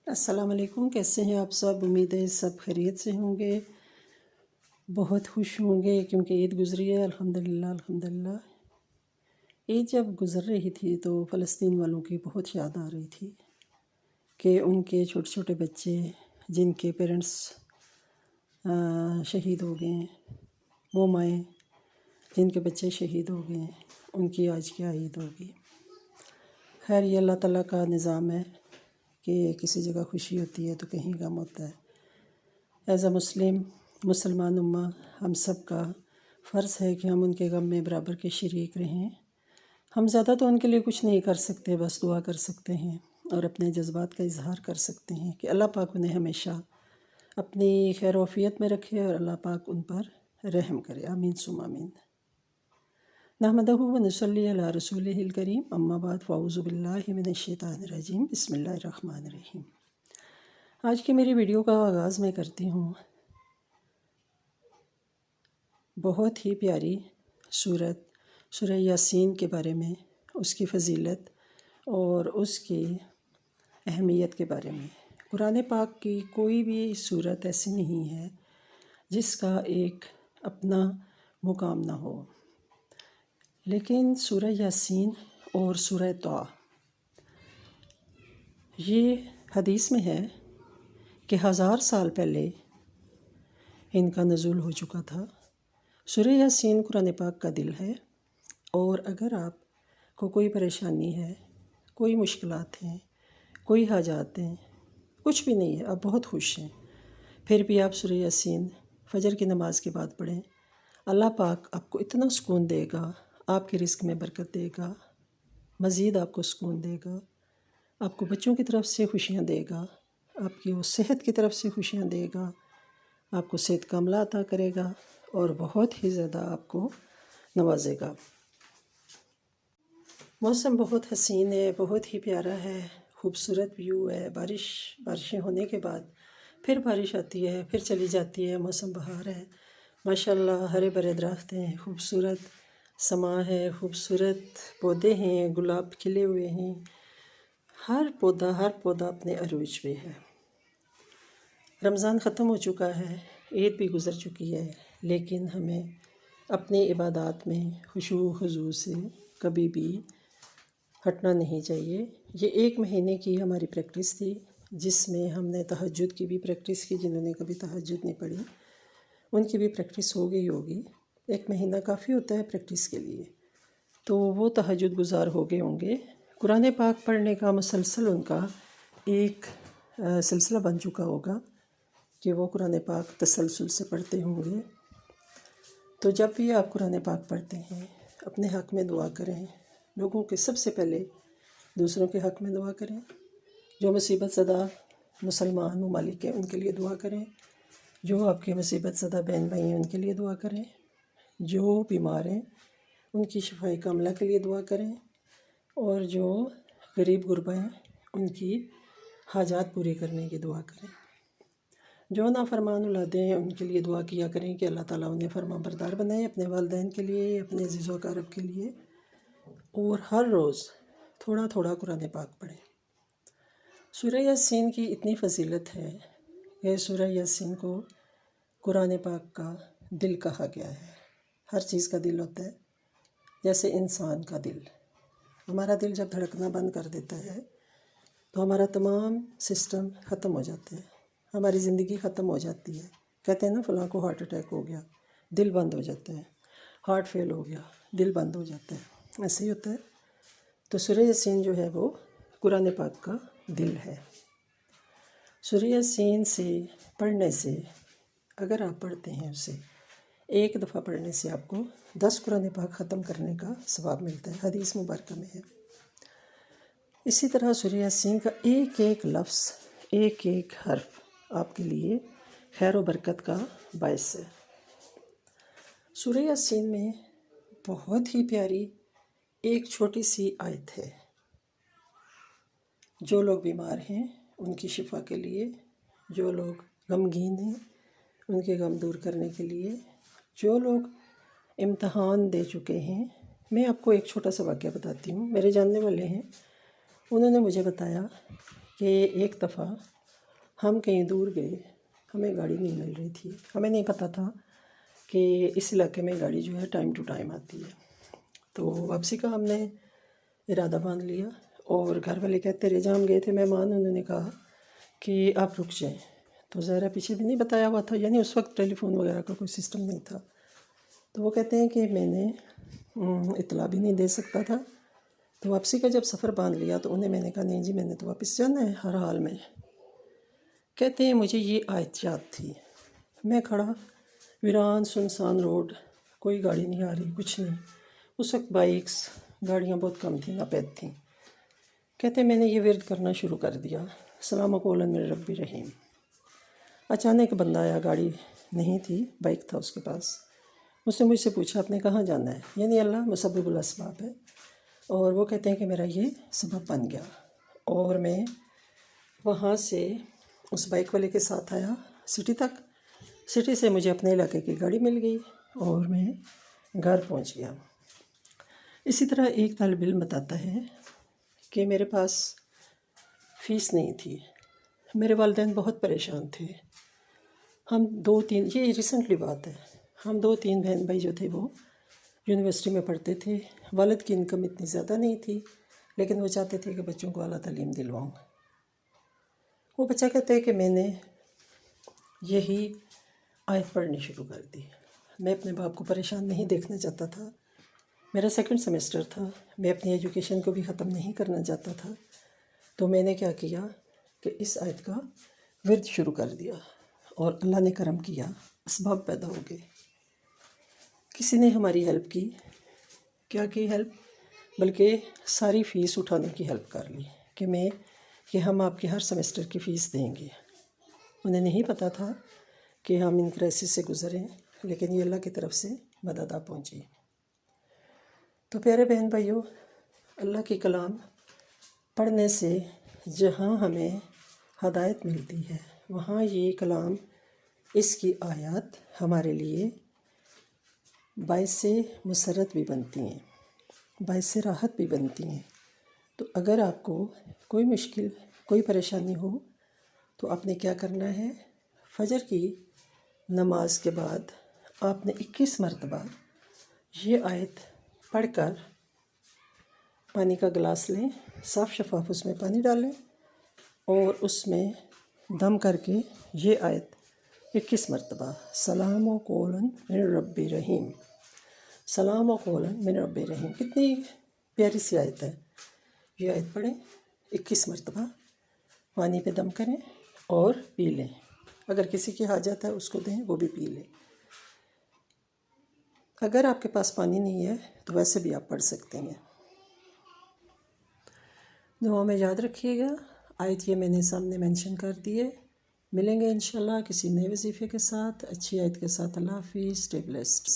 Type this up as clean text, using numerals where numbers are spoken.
السلام علیکم، کیسے ہیں آپ سب؟ امید ہے سب خیریت سے ہوں گے، بہت خوش ہوں گے کیونکہ عید گزری ہے۔ الحمدللہ الحمدللہ۔ عید جب گزر رہی تھی تو فلسطین والوں کی بہت یاد آ رہی تھی کہ ان کے چھوٹے چھوٹے بچے جن کے پیرنٹس شہید ہو گئے ہیں، وہ مائیں جن کے بچے شہید ہو گئے ہیں، ان کی آج کیا عید ہوگی۔ خیر، یہ اللہ تعالیٰ کا نظام ہے کہ کسی جگہ خوشی ہوتی ہے تو کہیں غم ہوتا ہے۔ ایز اے مسلمان امہ ہم سب کا فرض ہے کہ ہم ان کے غم میں برابر کے شریک رہیں۔ ہم زیادہ تو ان کے لیے کچھ نہیں کر سکتے، بس دعا کر سکتے ہیں اور اپنے جذبات کا اظہار کر سکتے ہیں کہ اللہ پاک انہیں ہمیشہ اپنی خیر و عافیت میں رکھے اور اللہ پاک ان پر رحم کرے، آمین ثم آمین۔ نحمدہ و نصلی علی رسولہ الکریم، اما بعد، فاعوذ باللہ من الشیطان الرجیم، بسم اللہ الرحمن الرحیم۔ آج کی میری ویڈیو کا آغاز میں کرتی ہوں بہت ہی پیاری سورہ یاسین کے بارے میں، اس کی فضیلت اور اس کی اہمیت کے بارے میں۔ قرآن پاک کی کوئی بھی سورت ایسی نہیں ہے جس کا ایک اپنا مقام نہ ہو، لیکن سورہ یاسین اور سورہ طٰ، یہ حدیث میں ہے کہ 1000 سال پہلے ان کا نزول ہو چکا تھا۔ سورہ یاسین قرآن پاک کا دل ہے، اور اگر آپ کو کوئی پریشانی ہے، کوئی مشکلات ہیں، کوئی حاجات ہیں، کچھ بھی نہیں ہے، آپ بہت خوش ہیں، پھر بھی آپ سورہ یاسین فجر کی نماز کے بعد پڑھیں، اللہ پاک آپ کو اتنا سکون دے گا، آپ کے رزق میں برکت دے گا، مزید آپ کو سکون دے گا، آپ کو بچوں کی طرف سے خوشیاں دے گا، آپ کی وہ صحت کی طرف سے خوشیاں دے گا، آپ کو صحت کاملہ عطا کرے گا اور بہت ہی زیادہ آپ کو نوازے گا۔ موسم بہت حسین ہے، بہت ہی پیارا ہے، خوبصورت ویو ہے۔ بارشیں ہونے کے بعد پھر بارش آتی ہے، پھر چلی جاتی ہے، موسم بہار ہے۔ ماشاءاللہ ہرے بھرے درخت ہیں، خوبصورت سما ہے، خوبصورت پودے ہیں، گلاب کھلے ہوئے ہیں، ہر پودا اپنے عروج پہ ہے۔ رمضان ختم ہو چکا ہے، عید بھی گزر چکی ہے، لیکن ہمیں اپنی عبادات میں خشوع و خضوع سے کبھی بھی ہٹنا نہیں چاہیے۔ یہ 1 مہینے کی ہماری پریکٹس تھی، جس میں ہم نے تہجد کی بھی پریکٹس کی۔ جنہوں نے کبھی تہجد نہیں پڑھی ان کی بھی پریکٹس ہو گئی ہوگی۔ 1 مہینہ کافی ہوتا ہے پریکٹس کے لیے، تو وہ تہجد گزار ہو گئے ہوں گے۔ قرآن پاک پڑھنے کا مسلسل ان کا ایک سلسلہ بن چکا ہوگا کہ وہ قرآن پاک تسلسل سے پڑھتے ہوں گے۔ تو جب بھی آپ قرآن پاک پڑھتے ہیں، اپنے حق میں دعا کریں، لوگوں کے سب سے پہلے دوسروں کے حق میں دعا کریں، جو مصیبت زدہ مسلمان ممالک ہیں ان کے لیے دعا کریں، جو آپ کے مصیبت زدہ بہن بھائی ہیں ان کے لیے دعا کریں، جو بیمار ہیں ان کی شفائے کاملہ کے لیے دعا کریں، اور جو غریب غربا ہیں ان کی حاجات پوری کرنے کی دعا کریں۔ جو نافرمان اولادیں ہیں ان کے لیے دعا کیا کریں کہ اللہ تعالیٰ انہیں فرما بردار بنائے، اپنے والدین کے لیے، اپنے عزیز و اقارب کے لیے، اور ہر روز تھوڑا تھوڑا قرآن پاک پڑھیں۔ سورہ یاسین کی اتنی فضیلت ہے کہ سورہ یاسین کو قرآن پاک کا دل کہا گیا ہے۔ ہر چیز کا دل ہوتا ہے، جیسے انسان کا دل۔ ہمارا دل جب دھڑکنا بند کر دیتا ہے تو ہمارا تمام سسٹم ختم ہو جاتے ہیں، ہماری زندگی ختم ہو جاتی ہے۔ کہتے ہیں نا فلاں کو ہارٹ اٹیک ہو گیا، دل بند ہو جاتا ہے، ہارٹ فیل ہو گیا، دل بند ہو جاتا ہے، ایسے ہی ہوتا ہے۔ تو سورہ یاسین جو ہے وہ قرآن پاک کا دل ہے۔ سورہ یاسین سے پڑھنے سے، اگر آپ پڑھتے ہیں اسے 1 دفعہ پڑھنے سے آپ کو 10 قرآن پاک ختم کرنے کا ثواب ملتا ہے، حدیث مبارکہ میں ہے۔ اسی طرح سورہ یاسین کا ایک ایک لفظ، ایک ایک حرف آپ کے لیے خیر و برکت کا باعث ہے۔ سورہ یاسین میں بہت ہی پیاری ایک چھوٹی سی آیت ہے، جو لوگ بیمار ہیں ان کی شفا کے لیے، جو لوگ غمگین ہیں ان کے غم دور کرنے کے لیے، جو لوگ امتحان دے چکے ہیں۔ میں آپ کو ایک چھوٹا سا واقعہ بتاتی ہوں۔ میرے جاننے والے ہیں، انہوں نے مجھے بتایا کہ ایک دفعہ ہم کہیں دور گئے، ہمیں گاڑی نہیں مل رہی تھی، ہمیں نہیں پتہ تھا کہ اس علاقے میں گاڑی جو ہے ٹائم ٹو ٹائم آتی ہے۔ تو واپسی کا ہم نے ارادہ باندھ لیا، اور گھر والے کہتے رہے، جہاں ہم گئے تھے مہمان، انہوں نے کہا کہ آپ رک جائیں۔ تو ظاہر پیچھے بھی نہیں بتایا ہوا تھا، یعنی اس وقت ٹیلی فون وغیرہ کا کوئی سسٹم نہیں تھا۔ تو وہ کہتے ہیں کہ میں نے اطلاع بھی نہیں دے سکتا تھا۔ تو واپسی کا جب سفر باندھ لیا تو انہیں میں نے کہا نہیں جی میں نے تو واپس جانا ہے ہر حال میں۔ کہتے ہیں مجھے یہ آیت یاد تھی، میں کھڑا، ویران سنسان روڈ، کوئی گاڑی نہیں آ رہی، کچھ نہیں۔ اس وقت بائکس، گاڑیاں بہت کم تھیں، ناپید تھیں۔ کہتے ہیں میں نے یہ ورد کرنا شروع کر دیا، سلام قولاً من رب رحیم۔ اچانک بندہ آیا، گاڑی نہیں تھی، بائک تھا اس کے پاس۔ اس نے مجھ سے پوچھا آپ نے کہاں جانا ہے؟ یعنی اللہ مسبب الاسباب ہے، اور وہ کہتے ہیں کہ میرا یہ سبب بن گیا، اور میں وہاں سے اس بائک والے کے ساتھ آیا سٹی تک۔ سٹی سے مجھے اپنے علاقے کی گاڑی مل گئی اور میں گھر پہنچ گیا۔ اسی طرح ایک طالب علم بتاتا ہے کہ میرے پاس فیس نہیں تھی، میرے والدین بہت پریشان تھے۔ ہم 2-3، یہ ریسنٹلی بات ہے، ہم 2-3 بہن بھائی جو تھے وہ یونیورسٹی میں پڑھتے تھے۔ والد کی انکم اتنی زیادہ نہیں تھی، لیکن وہ چاہتے تھے کہ بچوں کو اعلیٰ تعلیم دلواؤں۔ وہ بچہ کہتے ہیں کہ میں نے یہی آیت پڑھنی شروع کر دی۔ میں اپنے باپ کو پریشان نہیں دیکھنا چاہتا تھا، میرا 2nd سیمسٹر تھا، میں اپنی ایجوکیشن کو بھی ختم نہیں کرنا چاہتا تھا۔ تو میں نے کیا کیا کہ اس آیت کا ورد شروع کر دیا، اور اللہ نے کرم کیا، اسباب پیدا ہو گئے۔ کسی نے ہماری ہیلپ کی، کیا کی ہیلپ، بلکہ ساری فیس اٹھانے کی ہیلپ کر لی کہ ہم آپ کی ہر سیمسٹر کی فیس دیں گے۔ انہیں نہیں پتہ تھا کہ ہم ان کرائسس سے گزریں، لیکن یہ اللہ کی طرف سے مدد آ پہنچی۔ تو پیارے بہن بھائیوں، اللہ کی کلام پڑھنے سے جہاں ہمیں ہدایت ملتی ہے، وہاں یہ کلام، اس کی آیات ہمارے لیے باعث مسرت بھی بنتی ہیں، باعث راحت بھی بنتی ہیں۔ تو اگر آپ کو کوئی مشکل، کوئی پریشانی ہو تو آپ نے کیا کرنا ہے، فجر کی نماز کے بعد آپ نے 21 مرتبہ یہ آیت پڑھ کر پانی کا گلاس لیں، صاف شفاف اس میں پانی ڈالیں، اور اس میں دم کر کے یہ آیت 21 مرتبہ، سلام قولاً من رب رحیم، سلام قولاً من رب رحیم۔ کتنی پیاری سی آیت ہے، یہ آیت پڑھیں 21 مرتبہ، پانی پہ دم کریں اور پی لیں۔ اگر کسی کی حاجت ہے اس کو دیں، وہ بھی پی لیں۔ اگر آپ کے پاس پانی نہیں ہے تو ویسے بھی آپ پڑھ سکتے ہیں۔ دعا میں یاد رکھیے گا، آیت یہ میں نے سامنے مینشن کر دی ہے۔ ملیں گے انشاءاللہ کسی نئے وظیفے کے ساتھ، اچھی آیت کے ساتھ۔ اللہ حافظ، اسٹے بلیسڈ۔